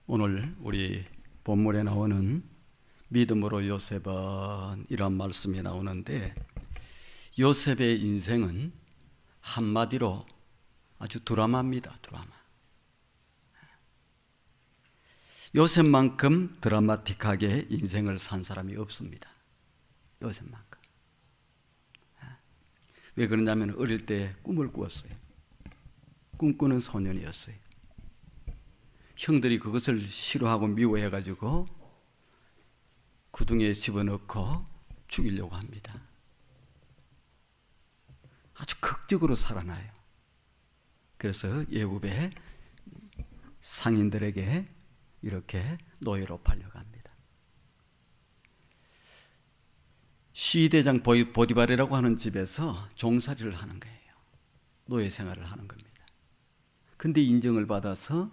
오늘 우리 본문에 나오는 믿음으로 요셉은 이런 말씀이 나오는데, 요셉의 인생은 한마디로 아주 드라마입니다. 드라마. 요셉만큼 드라마틱하게 인생을 산 사람이 없습니다. 요셉만큼. 왜 그러냐면 어릴 때 꿈을 꾸었어요. 꿈꾸는 소년이었어요. 형들이 그것을 싫어하고 미워해가지고 구덩이에 집어넣고 죽이려고 합니다. 아주 극적으로 살아나요. 그래서 애굽의 상인들에게 이렇게 노예로 팔려갑니다. 시대장 보디발이라고 하는 집에서 종살이를 하는 거예요. 노예 생활을 하는 겁니다. 근데 인정을 받아서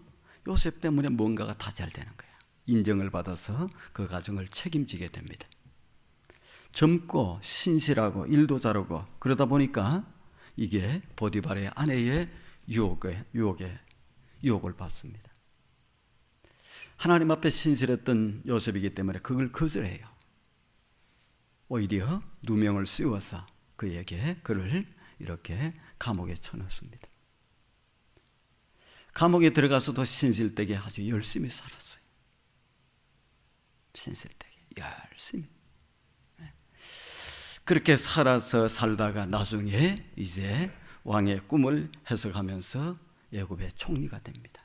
요셉 때문에 뭔가가 다 잘 되는 거예요. 인정을 받아서 그 가정을 책임지게 됩니다. 젊고 신실하고 일도 잘하고 그러다 보니까 이게 보디발의 아내의 유혹을 받습니다. 하나님 앞에 신실했던 요셉이기 때문에 그걸 거절해요. 오히려 누명을 씌워서 그를 이렇게 감옥에 쳐넣습니다. 감옥에 들어가서도 신실되게 아주 열심히 살았어요. 신실되게 열심히. 그렇게 살다가 나중에 이제 왕의 꿈을 해석하면서 애굽의 총리가 됩니다.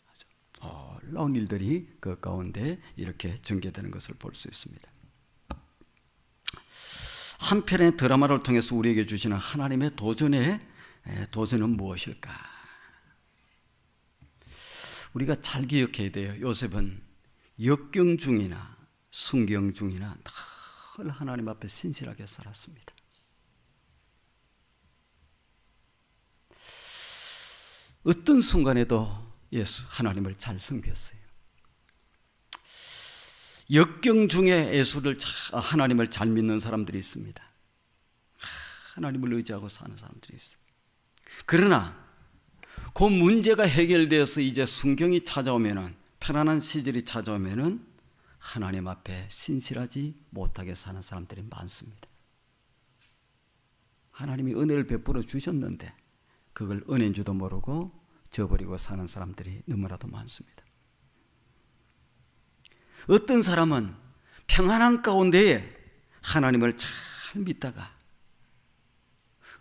아주 놀라운 일들이 그 가운데 이렇게 전개되는 것을 볼 수 있습니다. 한편의 드라마를 통해서 우리에게 주시는 하나님의 도전은 무엇일까? 우리가 잘 기억해야 돼요. 요셉은 역경 중이나 순경 중이나 늘 하나님 앞에 신실하게 살았습니다. 어떤 순간에도 하나님을 잘 섬겼어요. 역경 중에 하나님을 잘 믿는 사람들이 있습니다. 하나님을 의지하고 사는 사람들이 있어요. 그러나 그 문제가 해결되어서 이제 순경이 찾아오면은, 편안한 시절이 찾아오면은 하나님 앞에 신실하지 못하게 사는 사람들이 많습니다. 하나님이 은혜를 베풀어 주셨는데 그걸 은혜인 줄도 모르고 저버리고 사는 사람들이 너무나도 많습니다. 어떤 사람은 평안한 가운데에 하나님을 잘 믿다가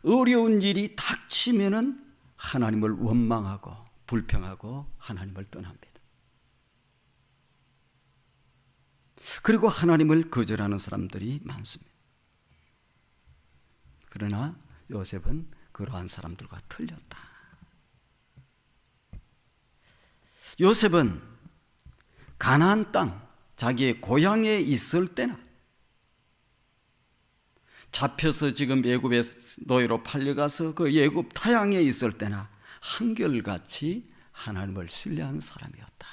어려운 일이 닥치면은 하나님을 원망하고 불평하고 하나님을 떠납니다. 그리고 하나님을 거절하는 사람들이 많습니다. 그러나 요셉은 그러한 사람들과 틀렸다. 요셉은 가나안 땅, 자기의 고향에 있을 때나 잡혀서 지금 애굽의 노예로 팔려가서 그 애굽 타향에 있을 때나 한결같이 하나님을 신뢰하는 사람이었다.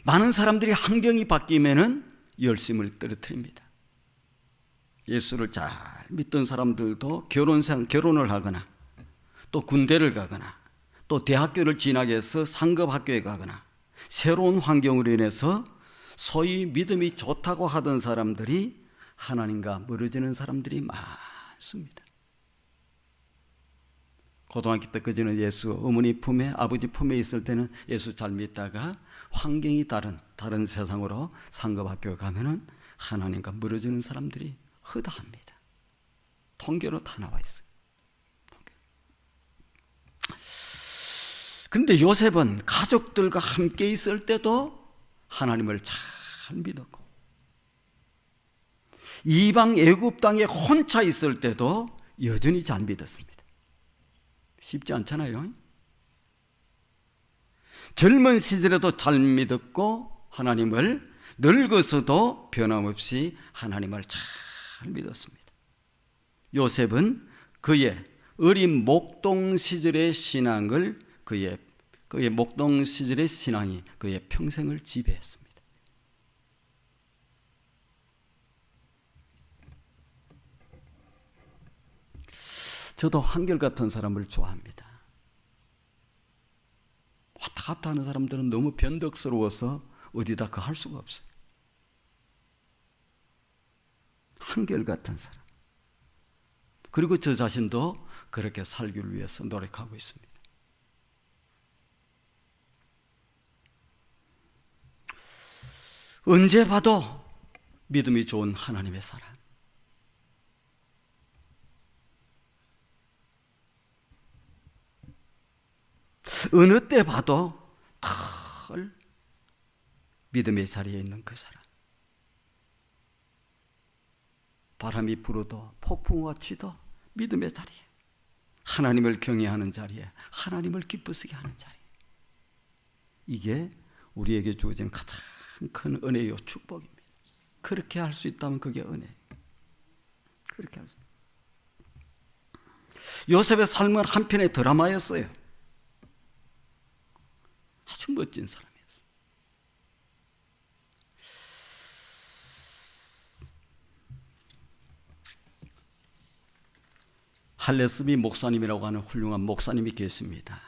많은 사람들이 환경이 바뀌면은 열심을 떨어뜨립니다. 예수를 잘 믿던 사람들도 결혼을 하거나 또 군대를 가거나 또 대학교를 진학해서 상급 학교에 가거나 새로운 환경으로 인해서 소위 믿음이 좋다고 하던 사람들이 하나님과 멀어지는 사람들이 많습니다. 고등학교 때까지는 예수 어머니 품에, 아버지 품에 있을 때는 예수 잘 믿다가 환경이 다른 세상으로 상급 학교에 가면은 하나님과 멀어지는 사람들이 허다합니다. 통계로 다 나와 있어요. 그런데 요셉은 가족들과 함께 있을 때도 하나님을 잘 믿었고, 이방 애굽 땅에 혼자 있을 때도 여전히 잘 믿었습니다. 쉽지 않잖아요. 젊은 시절에도 잘 믿었고 하나님을, 늙어서도 변함없이 하나님을 잘 믿었습니다. 요셉은 그의 어린 목동 시절의 신앙을 그의 목동 시절의 신앙이 그의 평생을 지배했습니다. 저도 한결같은 사람을 좋아합니다. 왔다 갔다 하는 사람들은 너무 변덕스러워서 어디다 그 할 수가 없어요. 한결같은 사람. 그리고 저 자신도 그렇게 살기를 위해서 노력하고 있습니다. 언제 봐도 믿음이 좋은 하나님의 사람. 어느 때 봐도 늘 믿음의 자리에 있는 그 사람. 바람이 불어도 폭풍우가 치도 믿음의 자리에, 하나님을 경외하는 자리에, 하나님을 기쁘시게 하는 자리에. 이게 우리에게 주어진 가장 큰 은혜요 축복입니다. 그렇게 할 수 있다면 그게 은혜. 그렇게 할 수. 요셉의 삶은 한편의 드라마였어요. 아주 멋진 사람이었어요. 할레스비 목사님이라고 하는 훌륭한 목사님이 계십니다.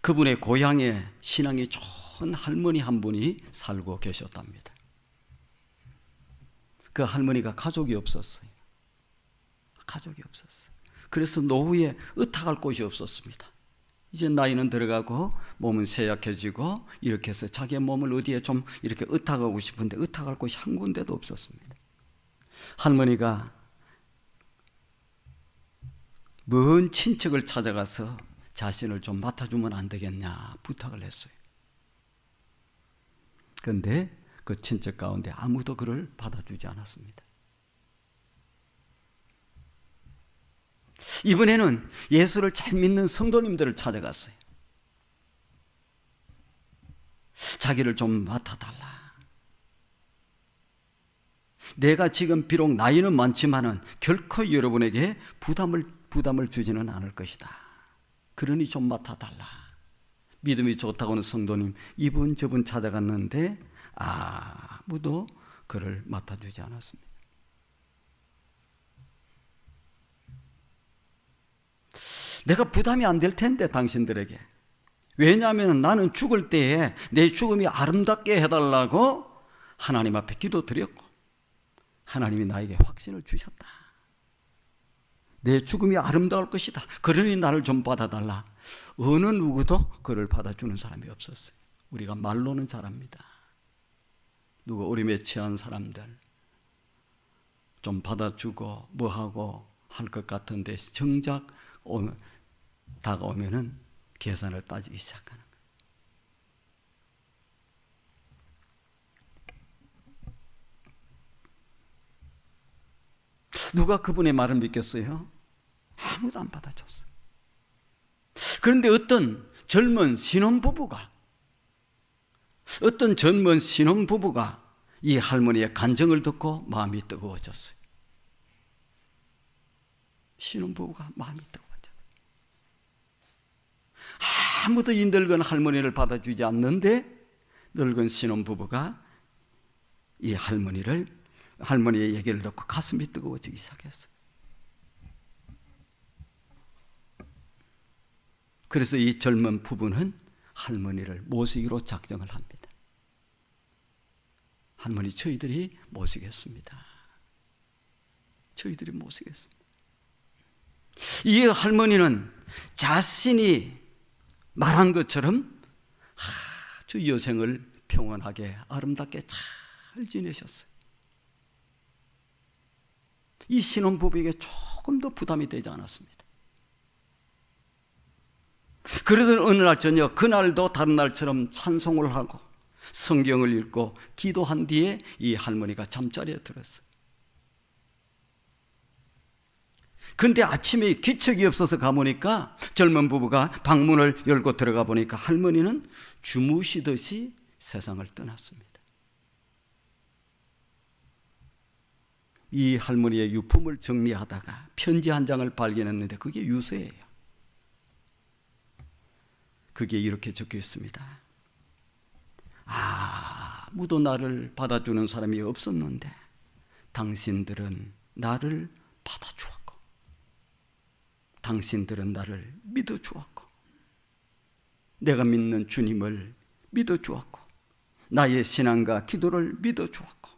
그분의 고향에 신앙이 좋은 할머니 한 분이 살고 계셨답니다. 그 할머니가 가족이 없었어요. 가족이 없었어요. 그래서 노후에 의탁할 곳이 없었습니다. 이제 나이는 들어가고 몸은 쇠약해지고 이렇게 해서 자기의 몸을 어디에 좀 이렇게 의탁하고 싶은데 의탁할 곳이 한 군데도 없었습니다. 할머니가 먼 친척을 찾아가서 자신을 좀 맡아주면 안 되겠냐 부탁을 했어요. 그런데 그 친척 가운데 아무도 그를 받아주지 않았습니다. 이번에는 예수를 잘 믿는 성도님들을 찾아갔어요. 자기를 좀 맡아달라. 내가 지금 비록 나이는 많지만은 결코 여러분에게 부담을 주지는 않을 것이다. 그러니 좀 맡아달라. 믿음이 좋다고는 성도님 이분 저분 찾아갔는데 아무도 그를 맡아주지 않았습니다. 내가 부담이 안 될 텐데 당신들에게. 왜냐하면 나는 죽을 때에 내 죽음이 아름답게 해달라고 하나님 앞에 기도드렸고 하나님이 나에게 확신을 주셨다. 내 죽음이 아름다울 것이다. 그러니 나를 좀 받아달라. 어느 누구도 그를 받아주는 사람이 없었어요. 우리가 말로는 잘합니다. 누구 어림에 처한 사람들 좀 받아주고 뭐하고 할 것 같은데 정작 다가오면은 계산을 따지기 시작하는 거예요. 누가 그분의 말을 믿겠어요? 아무도 안 받아줬어요. 그런데 어떤 젊은 신혼부부가 이 할머니의 간증을 듣고 마음이 뜨거워졌어요. 신혼부부가 마음이 뜨거워졌어요. 아무도 이 늙은 할머니를 받아주지 않는데 늙은 신혼부부가 이 할머니의 얘기를 듣고 가슴이 뜨거워지기 시작했어요. 그래서 이 젊은 부부는 할머니를 모시기로 작정을 합니다. 할머니 저희들이 모시겠습니다. 저희들이 모시겠습니다. 이 할머니는 자신이 말한 것처럼 아주 여생을 평온하게 아름답게 잘 지내셨어요. 이 신혼부부에게 조금도 부담이 되지 않았습니다. 그러던 어느 날 저녁, 그날도 다른 날처럼 찬송을 하고 성경을 읽고 기도한 뒤에 이 할머니가 잠자리에 들었어요. 근데 아침에 기척이 없어서 가보니까 젊은 부부가 방문을 열고 들어가 보니까 할머니는 주무시듯이 세상을 떠났습니다. 이 할머니의 유품을 정리하다가 편지 한 장을 발견했는데 그게 유서예요. 그게 이렇게 적혀 있습니다. 아무도 나를 받아주는 사람이 없었는데 당신들은 나를 받아주었고, 당신들은 나를 믿어주었고, 내가 믿는 주님을 믿어주었고, 나의 신앙과 기도를 믿어주었고,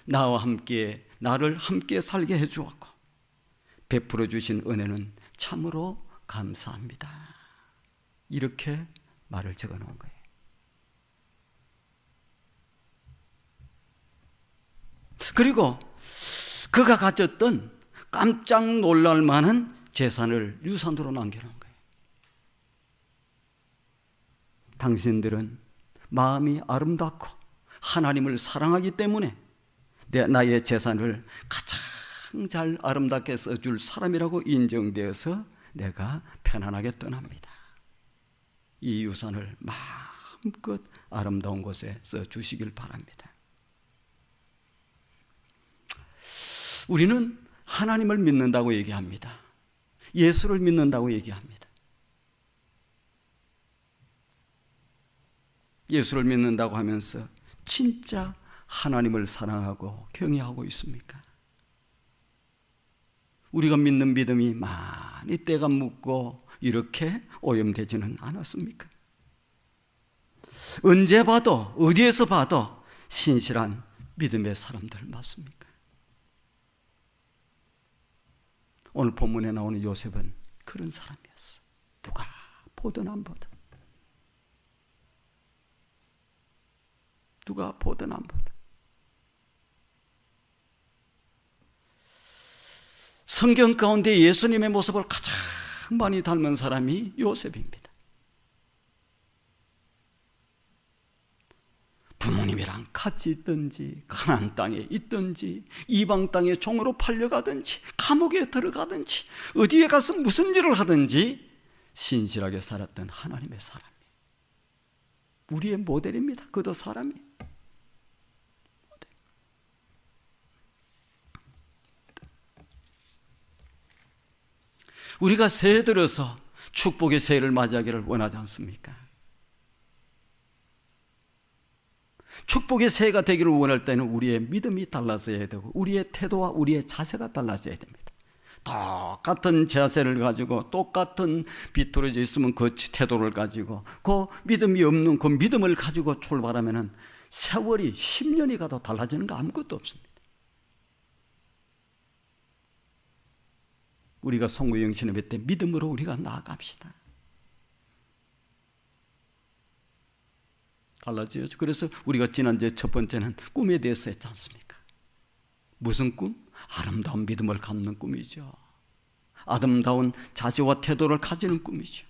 나와 함께 나를 함께 살게 해주었고, 베풀어 주신 은혜는 참으로 감사합니다. 이렇게 말을 적어 놓은 거예요. 그리고 그가 가졌던 깜짝 놀랄 만한 재산을 유산으로 남겨놓은 거예요. 당신들은 마음이 아름답고 하나님을 사랑하기 때문에 나의 재산을 가장 잘 아름답게 써줄 사람이라고 인정되어서 내가 편안하게 떠납니다. 이 유산을 마음껏 아름다운 곳에 써주시길 바랍니다. 우리는 하나님을 믿는다고 얘기합니다. 예수를 믿는다고 얘기합니다. 예수를 믿는다고 하면서 진짜 하나님을 사랑하고 경외하고 있습니까? 우리가 믿는 믿음이 많이 때가 묻고 이렇게 오염되지는 않았습니까? 언제 봐도 어디에서 봐도 신실한 믿음의 사람들 맞습니까? 오늘 본문에 나오는 요셉은 그런 사람이었어. 누가 보든 안 보든, 누가 보든 안 보든. 성경 가운데 예수님의 모습을 가장 많이 닮은 사람이 요셉입니다. 부모님이랑 같이 있든지, 가나안 땅에 있든지, 이방 땅에 종으로 팔려가든지, 감옥에 들어가든지, 어디에 가서 무슨 일을 하든지 신실하게 살았던 하나님의 사람이 우리의 모델입니다. 그도 사람이 모델. 우리가 새해 들어서 축복의 새해를 맞이하기를 원하지 않습니까? 축복의 새해가 되기를 원할 때는 우리의 믿음이 달라져야 되고, 우리의 태도와 우리의 자세가 달라져야 됩니다. 똑같은 자세를 가지고 똑같은 비뚤어져 있으면 그 태도를 가지고, 그 믿음이 없는 그 믿음을 가지고 출발하면 세월이 10년이 가도 달라지는 거 아무것도 없습니다. 우리가 송구영신의 때 믿음으로 우리가 나아갑시다. 달라져야죠. 그래서 우리가 지난주에 첫 번째는 꿈에 대해서 했지 않습니까? 무슨 꿈? 아름다운 믿음을 갖는 꿈이죠. 아름다운 자세와 태도를 가지는 꿈이죠.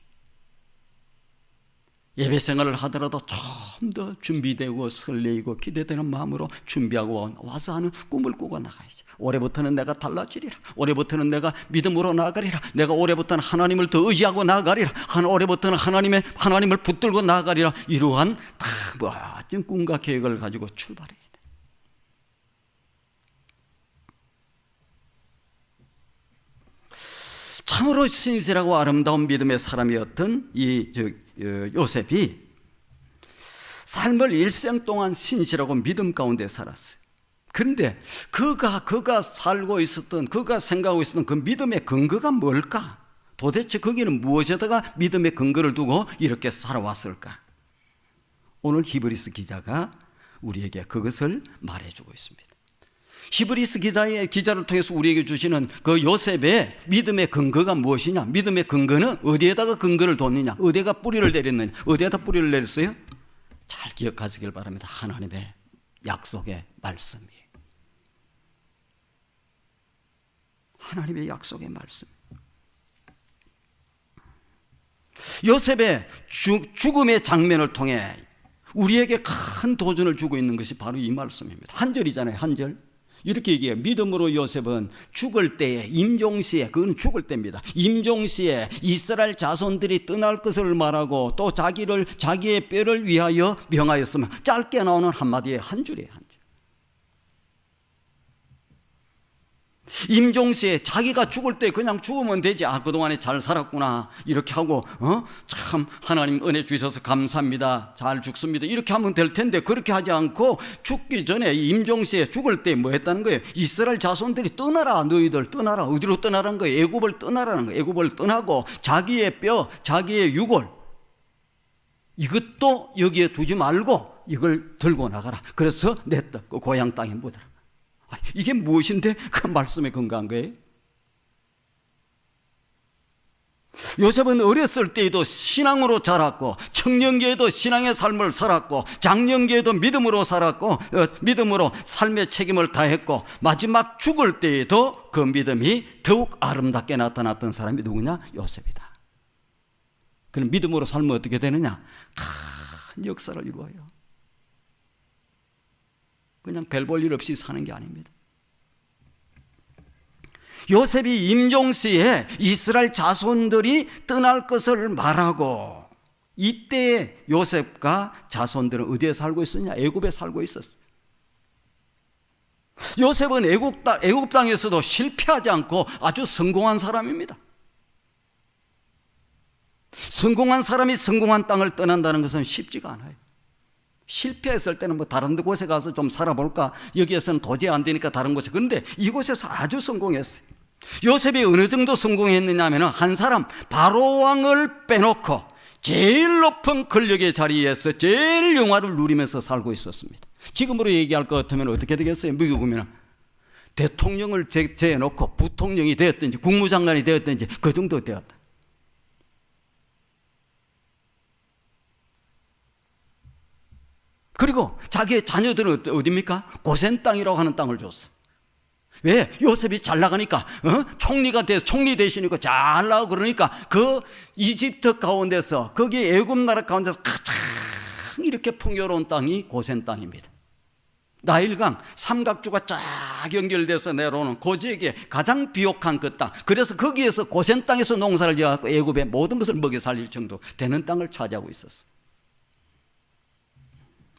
예배 생활을 하더라도 좀 더 준비되고 설레이고 기대되는 마음으로 준비하고 와서 하는 꿈을 꾸고 나가야죠. 올해부터는 내가 달라지리라. 올해부터는 내가 믿음으로 나아가리라. 내가 올해부터는 하나님을 더 의지하고 나아가리라. 올해부터는 하나님을 붙들고 나아가리라. 이러한 다 멋진 꿈과 계획을 가지고 출발해야 돼. 참으로 신실하고 아름다운 믿음의 사람이었던 이 요셉이 삶을 일생 동안 신실하고 믿음 가운데 살았어요. 그런데 그가 살고 있었던, 그가 생각하고 있었던 그 믿음의 근거가 뭘까? 도대체 거기는 무엇에다가 믿음의 근거를 두고 이렇게 살아왔을까? 오늘 히브리서 기자가 우리에게 그것을 말해주고 있습니다. 히브리서 기자를 통해서 우리에게 주시는 그 요셉의 믿음의 근거가 무엇이냐? 믿음의 근거는 어디에다가 근거를 뒀느냐? 어디에다 뿌리를 내렸느냐? 어디에다 뿌리를 내렸어요? 잘 기억하시길 바랍니다. 하나님의 약속의 말씀이에요. 하나님의 약속의 말씀. 요셉의 죽음의 장면을 통해 우리에게 큰 도전을 주고 있는 것이 바로 이 말씀입니다. 한 절이잖아요. 한 절. 이렇게 얘기해요. 믿음으로 요셉은 죽을 때에, 임종시에, 그건 죽을 때입니다. 임종시에 이스라엘 자손들이 떠날 것을 말하고 또 자기의 뼈를 위하여 명하였으면, 짧게 나오는 한마디에 한 줄이에요. 한 줄. 임종시에 자기가 죽을 때 그냥 죽으면 되지. 그동안에 잘 살았구나 이렇게 하고 참 하나님 은혜 주셔서 감사합니다, 잘 죽습니다 이렇게 하면 될 텐데, 그렇게 하지 않고 죽기 전에 임종시에 죽을 때 뭐 했다는 거예요? 이스라엘 자손들이 떠나라, 너희들 떠나라. 어디로 떠나라는 거예요? 애굽을 떠나라는 거예요. 애굽을 떠나고 자기의 뼈, 자기의 유골, 이것도 여기에 두지 말고 이걸 들고 나가라. 그래서 내 고향 땅에 묻어라. 이게 무엇인데 그 말씀에 근거한 거예요? 요셉은 어렸을 때에도 신앙으로 자랐고, 청년기에도 신앙의 삶을 살았고, 장년기에도 믿음으로 살았고, 믿음으로 삶의 책임을 다했고, 마지막 죽을 때에도 그 믿음이 더욱 아름답게 나타났던 사람이 누구냐? 요셉이다. 그럼 믿음으로 살면 어떻게 되느냐? 큰 역사를 이루어요. 그냥 별 볼 일 없이 사는 게 아닙니다. 요셉이 임종시에 이스라엘 자손들이 떠날 것을 말하고, 이때 요셉과 자손들은 어디에 살고 있었냐? 애굽에 살고 있었어요. 요셉은 애굽 땅에서도 실패하지 않고 아주 성공한 사람입니다. 성공한 사람이 성공한 땅을 떠난다는 것은 쉽지가 않아요. 실패했을 때는 뭐 다른 곳에 가서 좀 살아볼까, 여기에서는 도저히 안 되니까 다른 곳에. 그런데 이곳에서 아주 성공했어요. 요셉이 어느 정도 성공했느냐 하면, 한 사람 바로 왕을 빼놓고 제일 높은 권력의 자리에서 제일 영화를 누리면서 살고 있었습니다. 지금으로 얘기할 것 같으면 어떻게 되겠어요? 미국이면 대통령을 제해놓고 부통령이 되었든지 국무장관이 되었든지 그 정도 되었다. 그리고 자기의 자녀들은 어디입니까? 고센 땅이라고 하는 땅을 줬어. 왜? 요셉이 잘 나가니까, 총리가 돼서, 총리 되시니까 잘 나가고, 그러니까 그 이집트 가운데서, 거기 애굽 나라 가운데서 가장 이렇게 풍요로운 땅이 고센 땅입니다. 나일강 삼각주가 쫙 연결돼서 내려오는 그 지역에 가장 비옥한 그 땅, 그래서 거기에서 고센 땅에서 농사를 지어갖고 애굽의 모든 것을 먹여 살릴 정도 되는 땅을 차지하고 있었어.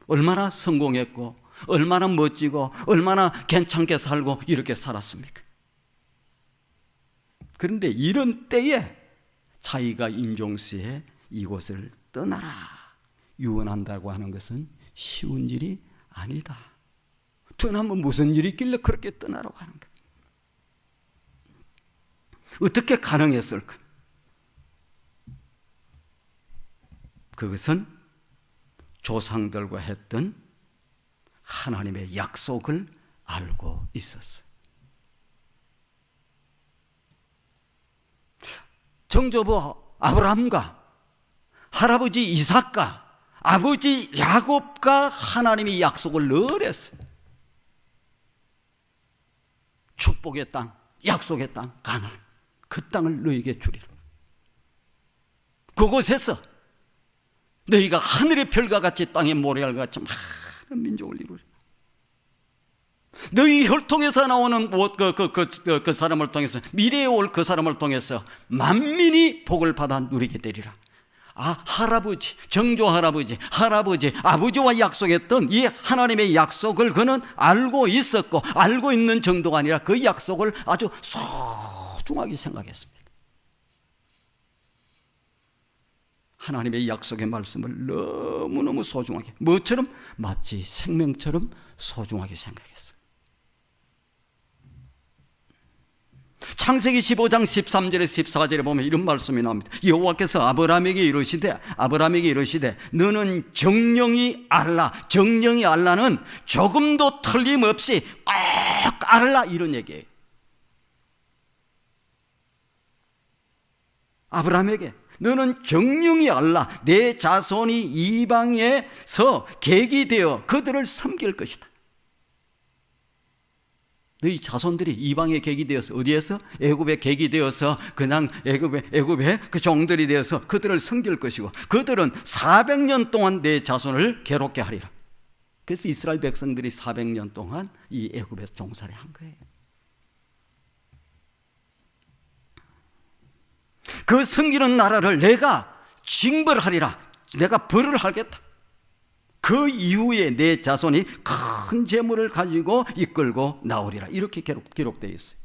얼마나 성공했고, 얼마나 멋지고, 얼마나 괜찮게 살고 이렇게 살았습니까? 그런데 이런 때에 자기가 임종시에 이곳을 떠나라, 유언한다고 하는 것은 쉬운 일이 아니다. 떠나면 무슨 일이 있길래 그렇게 떠나라고 하는 거야? 어떻게 가능했을까? 그것은 조상들과 했던 하나님의 약속을 알고 있었어요. 정조부 아브라함과 할아버지 이삭과 아버지 야곱과 하나님이 약속을 늘 했어요. 축복의 땅, 약속의 땅, 가나안, 그 땅을 너희에게 주리라. 그곳에서 너희가 하늘의 별과 같이 땅의 모래알같이 많은 민족을 이루리라. 너희 혈통에서 나오는 그 사람을 통해서, 미래에 올 그 사람을 통해서 만민이 복을 받아 누리게 되리라. 할아버지, 정조 할아버지, 아버지와 약속했던 이 하나님의 약속을 그는 알고 있었고, 알고 있는 정도가 아니라 그 약속을 아주 소중하게 생각했습니다. 하나님의 약속의 말씀을 너무너무 소중하게, 뭐처럼? 마치 생명처럼 소중하게 생각했어요. 창세기 15장 13절에 14절에 보면 이런 말씀이 나옵니다. 여호와께서 아브라함에게 이르시되 너는 정령이 알라. 정령이 알라는 조금도 틀림없이 꼭 알라, 이런 얘기예요. 아브라함에게 너는 정령이 알라. 내 자손이 이방에서 객이 되어 그들을 섬길 것이다. 너희 자손들이 이방의 객이 되어서, 어디에서? 애굽의 객이 되어서 그냥 애굽의 그 종들이 되어서 그들을 섬길 것이고, 그들은 400년 동안 내 자손을 괴롭게 하리라. 그래서 이스라엘 백성들이 400년 동안 이 애굽에서 종살이 한 거예요. 그 섬기는 나라를 내가 징벌하리라. 내가 벌을 하겠다. 그 이후에 내 자손이 큰 재물을 가지고 이끌고 나오리라. 이렇게 기록되어 있어요.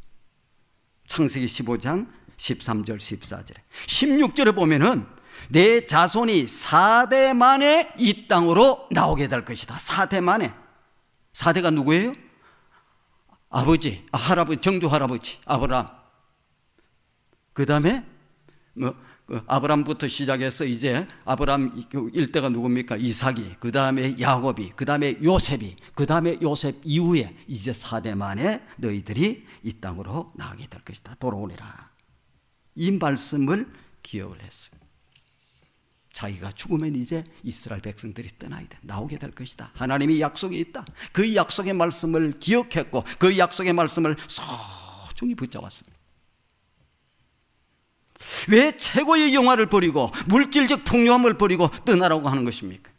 창세기 15장 13절 14절에 16절에 보면은 내 자손이 4대 만에 이 땅으로 나오게 될 것이다. 4대 만에. 4대가 누구예요? 아버지, 할아버지, 정조 할아버지 아브라함. 그 다음에 아브라함부터 시작해서 이제 아브라함 일대가 누굽니까? 이삭이, 그 다음에 야곱이, 그 다음에 요셉이, 그 다음에 요셉 이후에 이제 4대 만에 너희들이 이 땅으로 나오게 될 것이다. 돌아오리라. 이 말씀을 기억을 했어요. 자기가 죽으면 이제 이스라엘 백성들이 떠나야 돼. 나오게 될 것이다. 하나님이 약속이 있다. 그 약속의 말씀을 기억했고 그 약속의 말씀을 소중히 붙잡았습니다. 왜 최고의 영화를 버리고 물질적 풍요함을 버리고 떠나라고 하는 것입니까?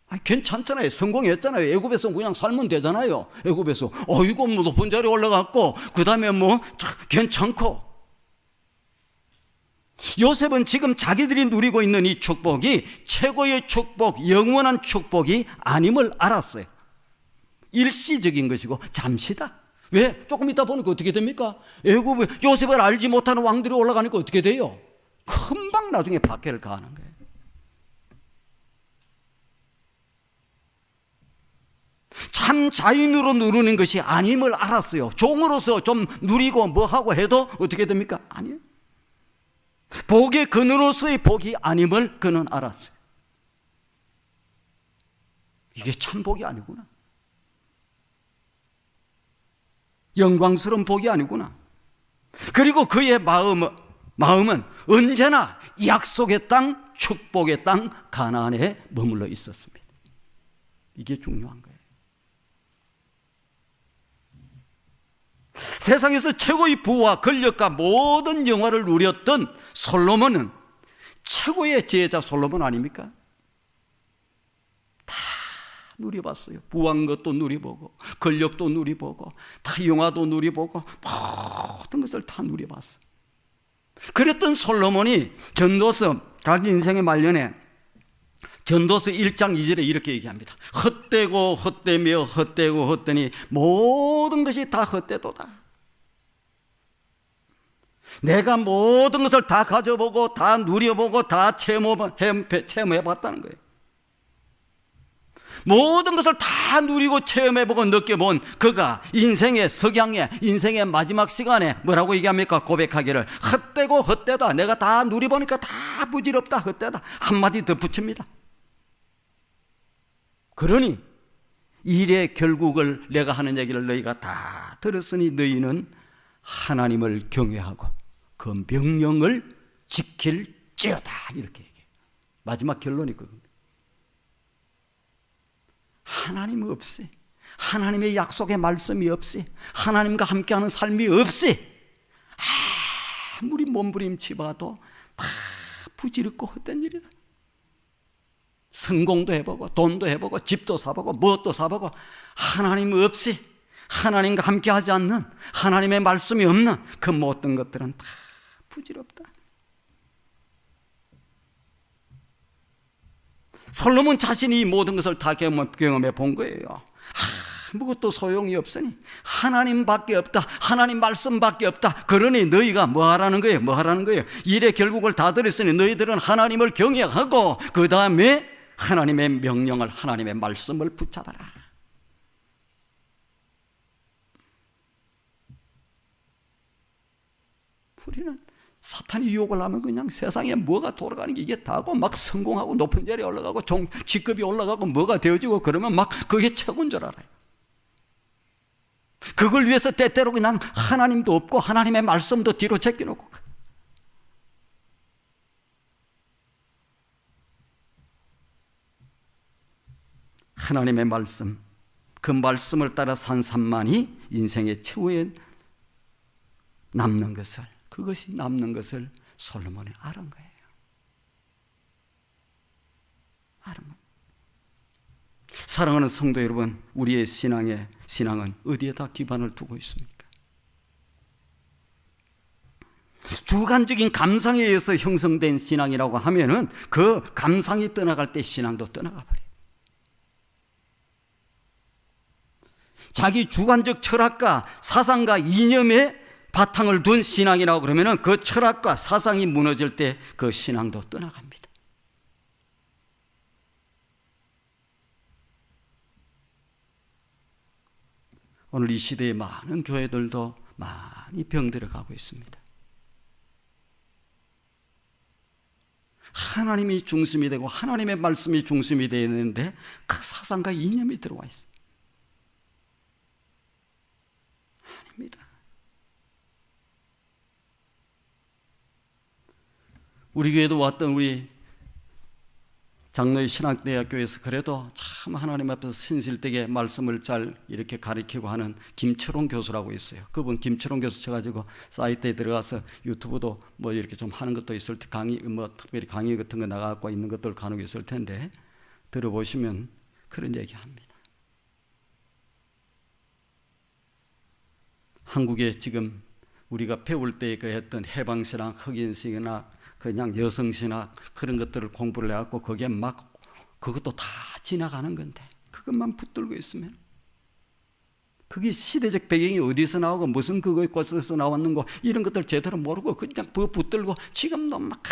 아니, 괜찮잖아요. 성공했잖아요. 애굽에서 그냥 살면 되잖아요. 애굽에서 이거 뭐 높은 자리에 올라갔고 그 다음에 뭐 괜찮고. 요셉은 지금 자기들이 누리고 있는 이 축복이 최고의 축복, 영원한 축복이 아님을 알았어요. 일시적인 것이고 잠시다. 왜? 조금 있다 보니까 어떻게 됩니까? 애굽에 요셉을 알지 못하는 왕들이 올라가니까 어떻게 돼요? 금방 나중에 박해를 가하는 거예요. 참 자인으로 누리는 것이 아님을 알았어요. 종으로서 좀 누리고 뭐하고 해도 어떻게 됩니까? 아니에요. 복의 근으로서의 복이 아님을 그는 알았어요. 이게 참 복이 아니구나. 영광스러운 복이 아니구나. 그리고 그의 마음은 언제나 약속의 땅, 축복의 땅, 가나안에 머물러 있었습니다. 이게 중요한 거예요. 세상에서 최고의 부와 권력과 모든 영화를 누렸던 솔로몬은 최고의 지혜자 솔로몬 아닙니까? 다 누려봤어요. 부한 것도 누려보고 권력도 누려보고 다 영화도 누려보고 모든 것을 다 누려봤어요. 그랬던 솔로몬이 전도서 자기 인생의 말년에 전도서 1장 2절에 이렇게 얘기합니다. 헛되고 헛되며 헛되고 헛되니 모든 것이 다 헛되도다. 내가 모든 것을 다 가져보고 다 누려보고 다 체험해봤다는 거예요. 모든 것을 다 누리고 체험해보고 느껴본 그가 인생의 석양에 인생의 마지막 시간에 뭐라고 얘기합니까? 고백하기를 헛되고 헛되다. 내가 다 누려보니까 다 부질없다. 헛되다. 한마디 더 붙입니다. 그러니 일의 결국을 내가 하는 얘기를 너희가 다 들었으니 너희는 하나님을 경외하고 그 명령을 지킬지어다. 이렇게 얘기해요. 마지막 결론이 그겁니다. 하나님 없이, 하나님의 약속의 말씀이 없이, 하나님과 함께하는 삶이 없이 아무리 몸부림치봐도 다 부질없고 헛된 일이다. 성공도 해보고 돈도 해보고 집도 사보고 무엇도 사보고 하나님 없이, 하나님과 함께하지 않는, 하나님의 말씀이 없는 그 모든 것들은 다 부질없다. 솔로몬 자신이 이 모든 것을 다 경험해 본 거예요. 아무것도 소용이 없으니 하나님밖에 없다. 하나님 말씀밖에 없다. 그러니 너희가 뭐 하라는 거예요? 뭐 하라는 거예요? 일의 결국을 다 들었으니 너희들은 하나님을 경외하고 그 다음에 하나님의 명령을, 하나님의 말씀을 붙잡아라. 우리는 사탄이 유혹을 하면 그냥 세상에 뭐가 돌아가는 게 이게 다고 막 성공하고 높은 자리에 올라가고 직급이 올라가고 뭐가 되어지고 그러면 막 그게 최고인 줄 알아요. 그걸 위해서 때때로 그냥 하나님도 없고 하나님의 말씀도 뒤로 제껴놓고 하나님의 말씀, 그 말씀을 따라 산 삶만이 인생의 최후에 남는 것을, 그것이 남는 것을 솔로몬이 알은 거예요. 알은 거예요. 사랑하는 성도 여러분, 우리의 신앙은 어디에다 기반을 두고 있습니까? 주관적인 감상에 의해서 형성된 신앙이라고 하면은 그 감상이 떠나갈 때 신앙도 떠나가 버려요. 자기 주관적 철학과 사상과 이념에 바탕을 둔 신앙이라고 그러면 그 철학과 사상이 무너질 때 그 신앙도 떠나갑니다. 오늘 이 시대의 많은 교회들도 많이 병들어 가고 있습니다. 하나님이 중심이 되고 하나님의 말씀이 중심이 되어 있는데 그 사상과 이념이 들어와 있어요. 아닙니다. 우리 교회도 왔던 우리 장로의 신학대학교에서 그래도 참 하나님 앞에서 신실되게 말씀을 잘 이렇게 가르치고 하는 김철홍 교수라고 있어요. 그분 김철홍 교수 쳐가지고 사이트에 들어가서 유튜브도 뭐 이렇게 좀 하는 것도 있을 때 강의 뭐 특별히 강의 같은 거 나가고 있는 것들 간혹 있을 텐데 들어보시면 그런 얘기합니다. 한국에 지금 우리가 배울 때 그 했던 해방신학, 흑인신학, 그냥 여성신학 그런 것들을 공부를 해갖고 거기에 막 그것도 다 지나가는 건데 그것만 붙들고 있으면 그게 시대적 배경이 어디서 나오고 무슨 그거에 꽃에서 나왔는고 이런 것들 제대로 모르고 그냥 붙들고 지금도 막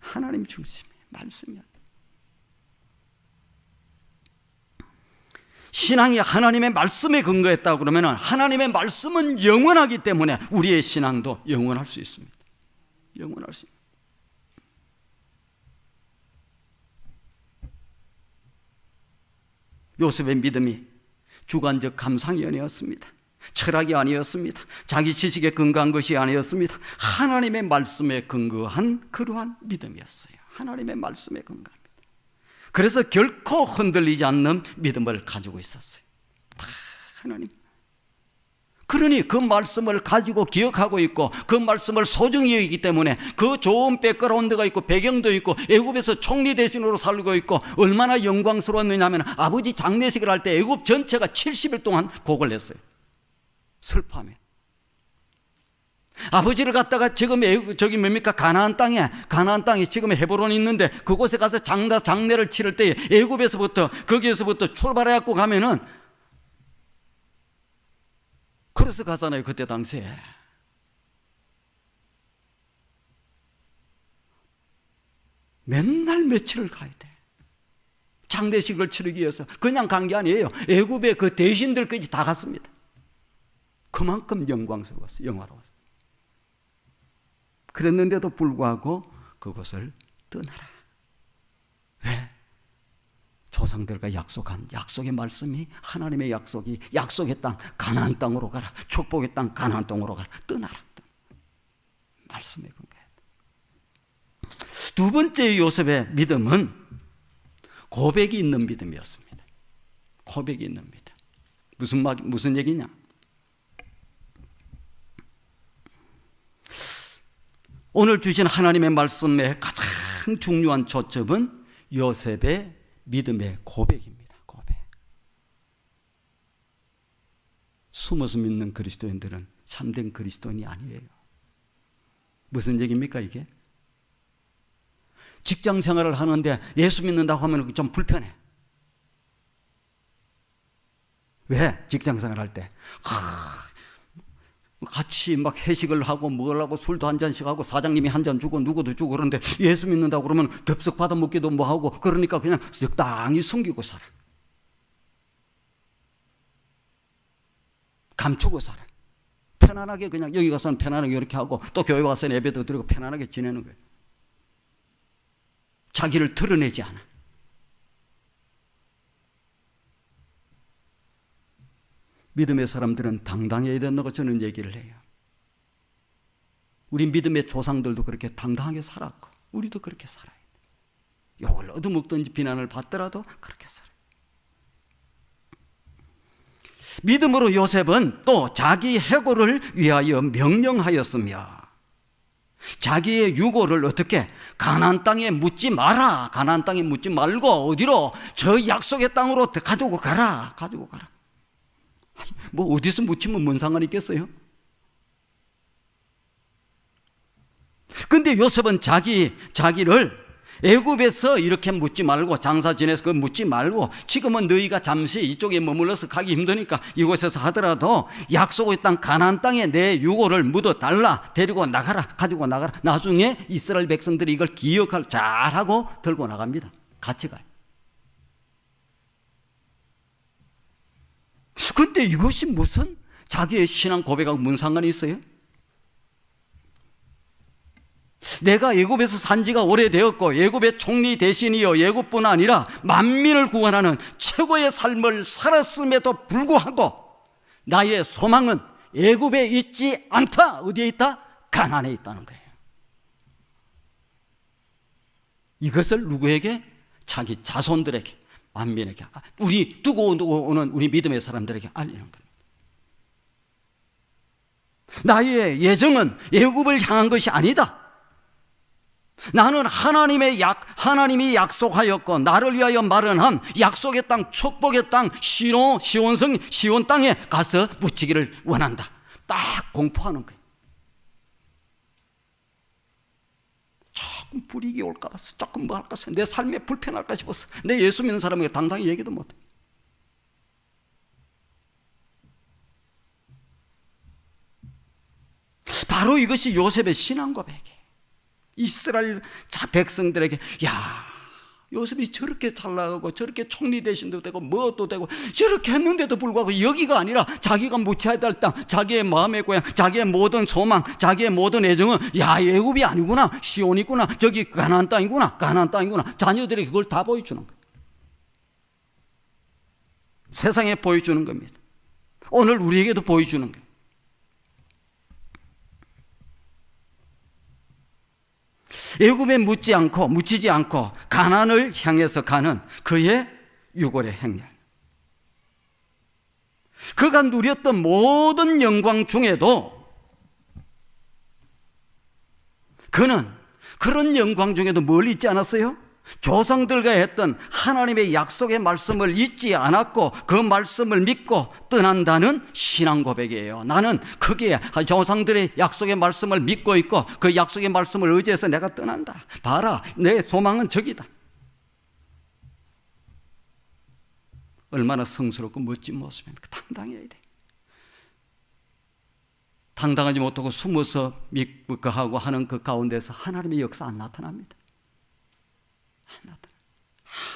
하나님 중심이 말씀이야. 신앙이 하나님의 말씀에 근거했다고 그러면 하나님의 말씀은 영원하기 때문에 우리의 신앙도 영원할 수 있습니다. 영원할 수 있습니다. 요셉의 믿음이 주관적 감상이 아니었습니다. 철학이 아니었습니다. 자기 지식에 근거한 것이 아니었습니다. 하나님의 말씀에 근거한 그러한 믿음이었어요. 하나님의 말씀에 근거한. 그래서 결코 흔들리지 않는 믿음을 가지고 있었어요. 다 하나님. 그러니 그 말씀을 가지고 기억하고 있고 그 말씀을 소중히 여기기 때문에 그 좋은 백그라운드가 있고 배경도 있고 애굽에서 총리 대신으로 살고 있고 얼마나 영광스러웠느냐 하면 아버지 장례식을 할 때 애굽 전체가 70일 동안 곡을 했어요. 슬퍼하며. 아버지를 갖다가 지금 저기 뭡니까 가나안 땅에 지금 헤브론이 있는데 그곳에 가서 장례를 치를 때 애굽에서부터 거기에서부터 출발해갖고 가면은 그래서 가잖아요. 그때 당시에 맨날 며칠을 가야 돼. 장례식을 치르기 위해서 그냥 간 게 아니에요. 애굽의 그 대신들까지 다 갔습니다. 그만큼 영광스러웠어요. 영화로웠어요. 그랬는데도 불구하고 그것을 떠나라. 왜? 조상들과 약속한 약속의 말씀이 하나님의 약속이 약속의 땅 가나안 땅으로 가라. 축복의 땅 가나안 땅으로 가라. 떠나라. 말씀에 근거해. 두 번째 요셉의 믿음은 고백이 있는 믿음이었습니다. 고백이 있는 믿음. 무슨 얘기냐? 오늘 주신 하나님의 말씀의 가장 중요한 초점은 요셉의 믿음의 고백입니다. 고백. 숨어서 믿는 그리스도인들은 참된 그리스도인이 아니에요. 무슨 얘기입니까 이게? 직장 생활을 하는데 예수 믿는다고 하면 좀 불편해. 왜? 직장 생활할 때 같이 막 회식을 하고 뭘 하고 술도 한 잔씩 하고 사장님이 한 잔 주고 누구도 주고 그러는데 예수 믿는다고 그러면 덥석 받아먹기도 뭐 하고 그러니까 그냥 적당히 숨기고 살아. 감추고 살아. 편안하게 그냥 여기 가서는 편안하게 이렇게 하고 또 교회 와서는 예배도 드리고 편안하게 지내는 거예요. 자기를 드러내지 않아. 믿음의 사람들은 당당해야 된다고 저는 얘기를 해요. 우리 믿음의 조상들도 그렇게 당당하게 살았고 우리도 그렇게 살아야 돼. 욕을 얻어먹든지 비난을 받더라도 그렇게 살아요. 믿음으로 요셉은 또 자기 해고를 위하여 명령하였으며 자기의 유고를 어떻게 가나안 땅에 묻지 마라. 가나안 땅에 묻지 말고 어디로? 저 약속의 땅으로 가지고 가라. 가지고 가라. 뭐 어디서 묻히면 뭔 상관이 있겠어요? 근데 요셉은 자기를 애굽에서 이렇게 묻지 말고, 장사 지내서 그 묻지 말고, 지금은 너희가 잠시 이쪽에 머물러서 가기 힘드니까 이곳에서 하더라도 약속의 땅 가나안 땅에 내 유고를 묻어 달라, 데리고 나가라, 가지고 나가라. 나중에 이스라엘 백성들이 이걸 기억할 잘하고 들고 나갑니다. 같이 가요. 근데 이것이 무슨 자기의 신앙 고백하고 무슨 상관이 있어요? 내가 애굽에서 산 지가 오래되었고 애굽의 총리 대신이여 애굽뿐 아니라 만민을 구원하는 최고의 삶을 살았음에도 불구하고 나의 소망은 애굽에 있지 않다. 어디에 있다? 가나안에 있다는 거예요. 이것을 누구에게? 자기 자손들에게, 만민에게, 우리 두고 오는 우리 믿음의 사람들에게 알리는 겁니다. 나의 예정은 애굽을 향한 것이 아니다. 나는 하나님이 약속하였고 나를 위하여 마련한 약속의 땅, 축복의 땅, 시온 땅에 가서 묻히기를 원한다. 딱 공포하는 거예요. 조금 불이익이 올까 봐서, 조금 뭐 할까 봐서, 내 삶에 불편할까 싶어서 내 예수 믿는 사람에게 당당히 얘기도 못해. 바로 이것이 요셉의 신앙 고백이에요. 이스라엘 백성들에게, 야, 요셉이 저렇게 잘 나가고 저렇게 총리 대신도 되고 뭐도 되고 저렇게 했는데도 불구하고 여기가 아니라 자기가 묻혀야 될 땅, 자기의 마음의 고향, 자기의 모든 소망, 자기의 모든 애정은 야, 애굽이 아니구나, 시온이구나, 저기 가나안 땅이구나, 자녀들이 그걸 다 보여주는 거예요. 세상에 보여주는 겁니다. 오늘 우리에게도 보여주는 거예요. 애굽에 묻히지 않고 가나안을 향해서 가는 그의 유골의 행렬, 그가 누렸던 모든 영광 중에도, 그는 그런 영광 중에도 뭘 잊지 않았어요? 조상들과 했던 하나님의 약속의 말씀을 잊지 않았고 그 말씀을 믿고 떠난다는 신앙 고백이에요. 나는 거기에 조상들의 약속의 말씀을 믿고 있고 그 약속의 말씀을 의지해서 내가 떠난다. 봐라, 내 소망은 저기다. 얼마나 성스럽고 멋진 모습입니까? 당당해야 돼. 당당하지 못하고 숨어서 믿고 하고 하는 그 가운데서 하나님의 역사 안 나타납니다.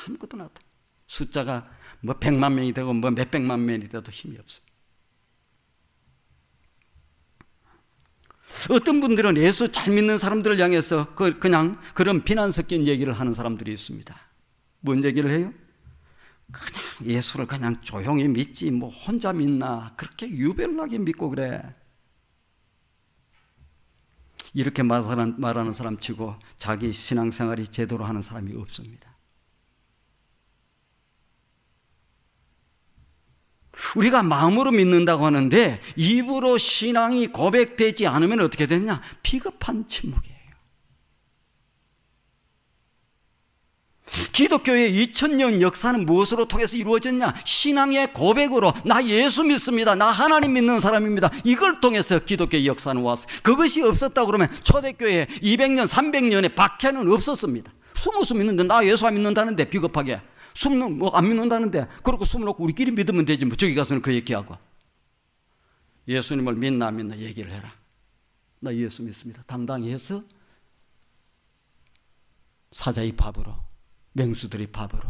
아무것도 나타나. 숫자가 뭐 100만 명이 되고 뭐 몇백만 명이 돼도 힘이 없어요. 어떤 분들은 예수 잘 믿는 사람들을 향해서 그냥 그런 비난 섞인 얘기를 하는 사람들이 있습니다. 뭔 얘기를 해요? 그냥 예수를 그냥 조용히 믿지 뭐 혼자 믿나, 그렇게 유별나게 믿고 그래. 이렇게 말하는 사람 치고 자기 신앙생활이 제대로 하는 사람이 없습니다. 우리가 마음으로 믿는다고 하는데 입으로 신앙이 고백되지 않으면 어떻게 되느냐? 비겁한 침묵이에요. 기독교의 2000년 역사는 무엇으로 통해서 이루어졌냐? 신앙의 고백으로, 나 예수 믿습니다, 나 하나님 믿는 사람입니다, 이걸 통해서 기독교의 역사는 왔어요. 그것이 없었다고 그러면 초대교회 200년 300년의 박해는 없었습니다. 숨어서 믿는데, 나 예수 안 믿는다는데 비겁하게 숨는 뭐 안 믿는다는데, 그렇고 숨어놓고 우리끼리 믿으면 되지 뭐 저기 가서는 그 얘기하고. 예수님을 믿나 안 믿나 얘기를 해라. 나 예수 믿습니다, 당당히 해서 사자의 밥으로, 맹수들의 밥으로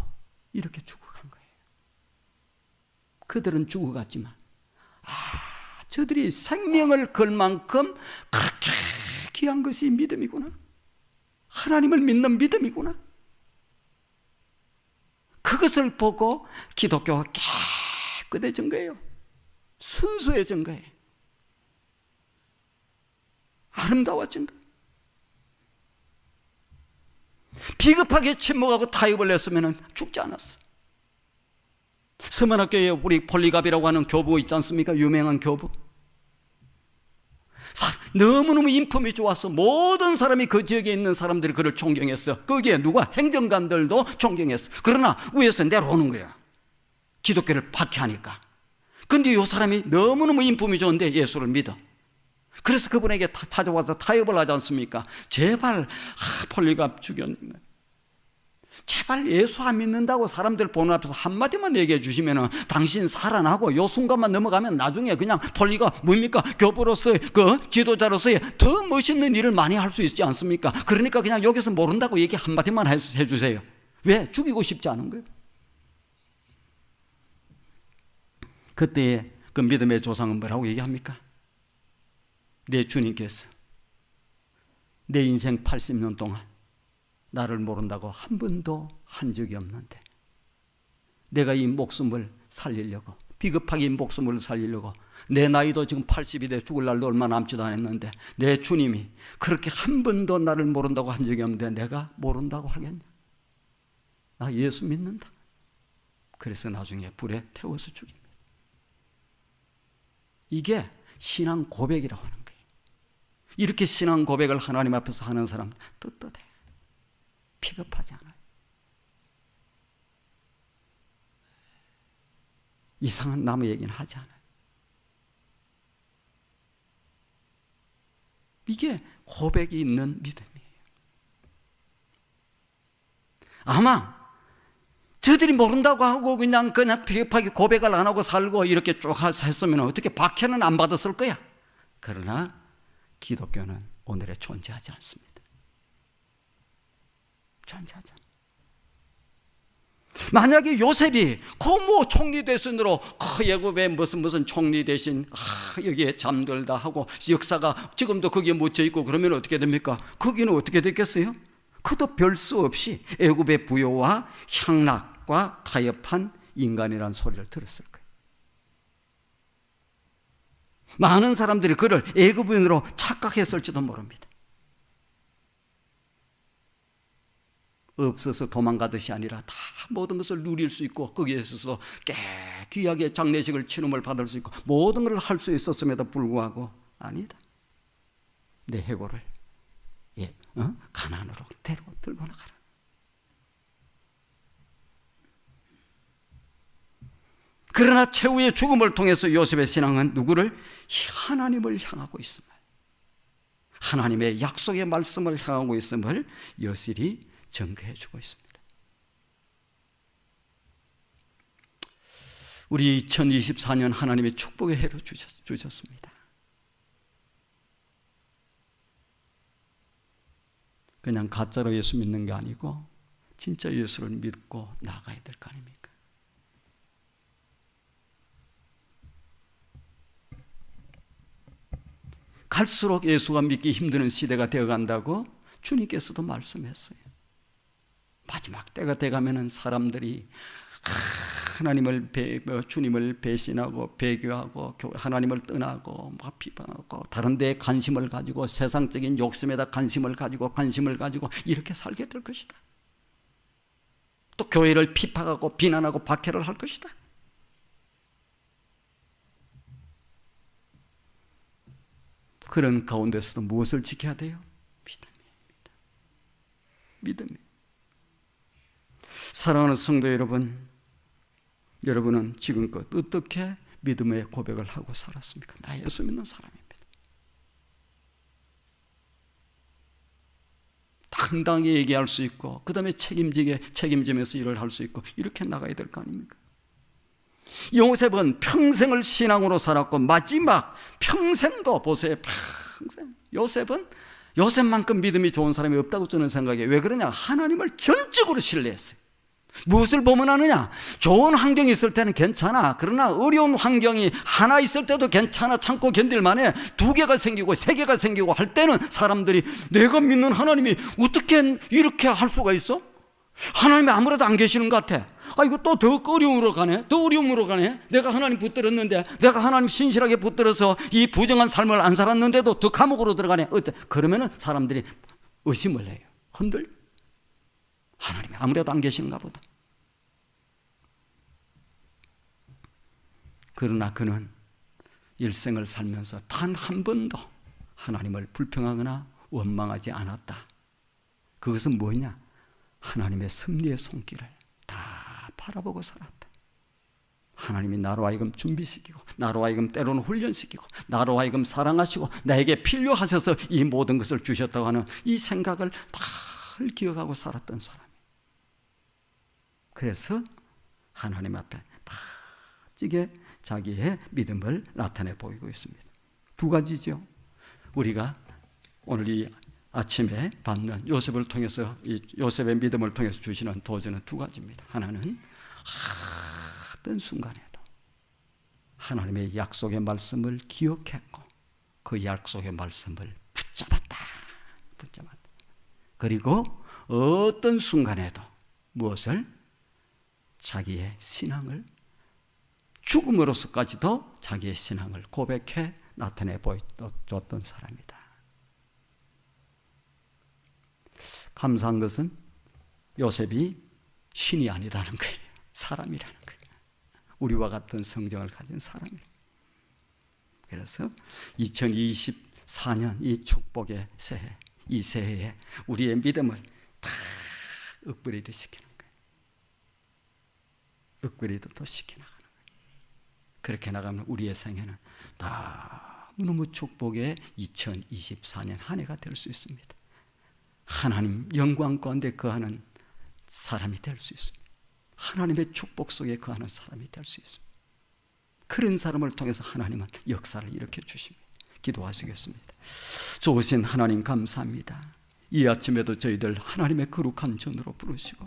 이렇게 죽어간 거예요. 그들은 죽어갔지만 저들이 생명을 걸 만큼 그렇게 귀한 것이 믿음이구나, 하나님을 믿는 믿음이구나, 그것을 보고 기독교가 깨끗해진 거예요. 순수해진 거예요. 아름다워진 거예요. 비겁하게 침묵하고 타협을 했으면 죽지 않았어. 서문학교에 우리 폴리갑이라고 하는 교부 있지 않습니까? 유명한 교부. 너무너무 인품이 좋았어. 모든 사람이 그 지역에 있는 사람들이 그를 존경했어. 거기에 누가? 행정관들도 존경했어. 그러나 위에서 내려오는 거야, 기독교를 박해하니까. 근데 이 사람이 너무너무 인품이 좋은데 예수를 믿어. 그래서 그분에게 찾아와서 타협을 하지 않습니까? 제발 폴리갑 죽였네, 제발 예수 안 믿는다고 사람들 보는 앞에서 한마디만 얘기해 주시면 당신 살아나고 요 순간만 넘어가면 나중에 그냥 폴리가 뭡니까? 교부로서의 그 지도자로서의 더 멋있는 일을 많이 할 수 있지 않습니까? 그러니까 그냥 여기서 모른다고 얘기 한마디만 해주세요. 왜? 죽이고 싶지 않은 거예요. 그때의 그 믿음의 조상은 뭐라고 얘기합니까? 내 주님께서 내 인생 80년 동안 나를 모른다고 한 번도 한 적이 없는데 내가 이 목숨을 살리려고, 비겁하게 이 목숨을 살리려고, 내 나이도 지금 80이 돼 죽을 날도 얼마 남지도 않았는데 내 주님이 그렇게 한 번도 나를 모른다고 한 적이 없는데 내가 모른다고 하겠냐? 나 예수 믿는다. 그래서 나중에 불에 태워서 죽입니다. 이게 신앙 고백이라고 하는 거예요. 이렇게 신앙 고백을 하나님 앞에서 하는 사람 떳떳해. 피급하지 않아요. 이상한 남의 얘기는 하지 않아요. 이게 고백이 있는 믿음이에요. 아마 저들이 모른다고 하고 그냥 비겁하게 고백을 안 하고 살고 이렇게 쭉 했으면 어떻게 박해는 안 받았을 거야. 그러나 기독교는 오늘에 존재하지 않습니다. 존재하지 않아요. 만약에 요셉이 뭐 총리 대신으로 애굽의 무슨 총리 대신 여기에 잠들다 하고 역사가 지금도 거기에 묻혀 있고 그러면 어떻게 됩니까? 거기는 어떻게 됐겠어요? 그도 별 수 없이 애굽의 부요와 향락과 타협한 인간이라는 소리를 들었을 거예요. 많은 사람들이 그를 애굽인으로 착각했을지도 모릅니다. 없어서 도망가듯이 아니라 다 모든 것을 누릴 수 있고 거기에 있어서 귀하게 장례식을 치름을 받을 수 있고 모든 걸 할 수 있었음에도 불구하고 아니다. 내 해골을 가나안으로 들고 나가라. 그러나 최후의 죽음을 통해서 요셉의 신앙은 누구를? 하나님을 향하고 있음을, 하나님의 약속의 말씀을 향하고 있음을 여실히 증거해 주고 있습니다. 우리 2024년 하나님의 축복의 해로 주셨습니다. 그냥 가짜로 예수 믿는 게 아니고 진짜 예수를 믿고 나가야 될 거 아닙니까? 갈수록 예수가 믿기 힘드는 시대가 되어간다고 주님께서도 말씀했어요. 마지막 때가 돼가면은 사람들이 주님을 배신하고 배교하고 하나님을 떠나고 막 비방하고 다른 데에 관심을 가지고 세상적인 욕심에다 관심을 가지고 이렇게 살게 될 것이다. 또 교회를 핍박하고 비난하고 박해를 할 것이다. 그런 가운데서도 무엇을 지켜야 돼요? 믿음입니다. 믿음이에요. 사랑하는 성도 여러분, 여러분은 지금껏 어떻게 믿음의 고백을 하고 살았습니까? 나 예수 믿는 사람입니다. 당당히 얘기할 수 있고 그 다음에 책임지면서 일을 할 수 있고 이렇게 나가야 될 거 아닙니까? 요셉은 평생을 신앙으로 살았고 마지막 평생도 보세요. 평생 요셉만큼 믿음이 좋은 사람이 없다고 저는 생각해요. 왜 그러냐? 하나님을 전적으로 신뢰했어요. 무엇을 보면 하느냐? 좋은 환경이 있을 때는 괜찮아. 그러나 어려운 환경이 하나 있을 때도 괜찮아 참고 견딜 만해 2개가 생기고 3개가 생기고 할 때는 사람들이 내가 믿는 하나님이 어떻게 이렇게 할 수가 있어? 하나님이 아무래도 안 계시는 것 같아. 이거 또 더 어려움으로 가네. 내가 하나님 붙들었는데, 내가 하나님 신실하게 붙들어서 이 부정한 삶을 안 살았는데도 더 감옥으로 들어가네. 그러면은 사람들이 의심을 해요. 흔들려. 하나님이 아무래도 안 계시는가 보다. 그러나 그는 일생을 살면서 단 한 번도 하나님을 불평하거나 원망하지 않았다. 그것은 뭐냐? 하나님의 섭리의 손길을 다 바라보고 살았다. 하나님이 나로 하여금 준비시키고 나로 하여금 때로는 훈련시키고 나로 하여금 사랑하시고 나에게 필요하셔서 이 모든 것을 주셨다고 하는 이 생각을 다 기억하고 살았던 사람이에요. 그래서 하나님 앞에 멋지게 자기의 믿음을 나타내 보이고 있습니다. 두 가지죠. 우리가 오늘 이 아침에 받는 요셉을 통해서, 이 요셉의 믿음을 통해서 주시는 도전은 두 가지입니다. 하나는 어떤 순간에도 하나님의 약속의 말씀을 기억했고 그 약속의 말씀을 붙잡았다. 그리고 어떤 순간에도 무엇을? 자기의 신앙을, 죽음으로서까지도 자기의 신앙을 고백해 나타내 보여줬던 사람이다. 감사한 것은 요셉이 신이 아니라는 거예요. 사람이라는 거예요. 우리와 같은 성정을 가진 사람이에요. 그래서 2024년 이 축복의 새해, 이 새해에 우리의 믿음을 다 업그레이드 시키는 거예요. 업그레이드도 시켜나가는 거예요. 그렇게 나가면 우리의 생애는 너무너무 축복의 2024년 한 해가 될 수 있습니다. 하나님 영광 가운데 거하는 사람이 될 수 있습니다. 하나님의 축복 속에 거하는 사람이 될 수 있습니다. 그런 사람을 통해서 하나님은 역사를 일으켜 주십니다. 기도하시겠습니다. 좋으신 하나님 감사합니다. 이 아침에도 저희들 하나님의 거룩한 전으로 부르시고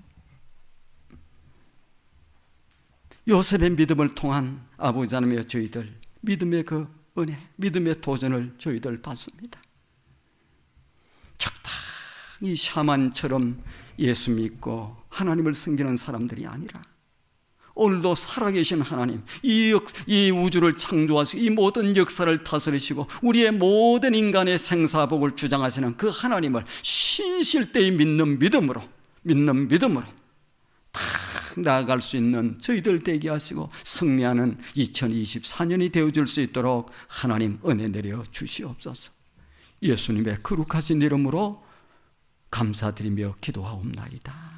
요셉의 믿음을 통한 아버지 하나님의 저희들 믿음의 그 은혜, 믿음의 도전을 저희들 받습니다. 적당히 샤만처럼 예수 믿고 하나님을 섬기는 사람들이 아니라 오늘도 살아계신 하나님, 이 우주를 창조하시고 이 모든 역사를 다스리시고 우리의 모든 인간의 생사복을 주장하시는 그 하나님을 신실대히 믿는 믿음으로 다 나아갈 수 있는 저희들 되게 하시고 승리하는 2024년이 되어줄 수 있도록 하나님 은혜 내려 주시옵소서. 예수님의 거룩하신 이름으로 감사드리며 기도하옵나이다.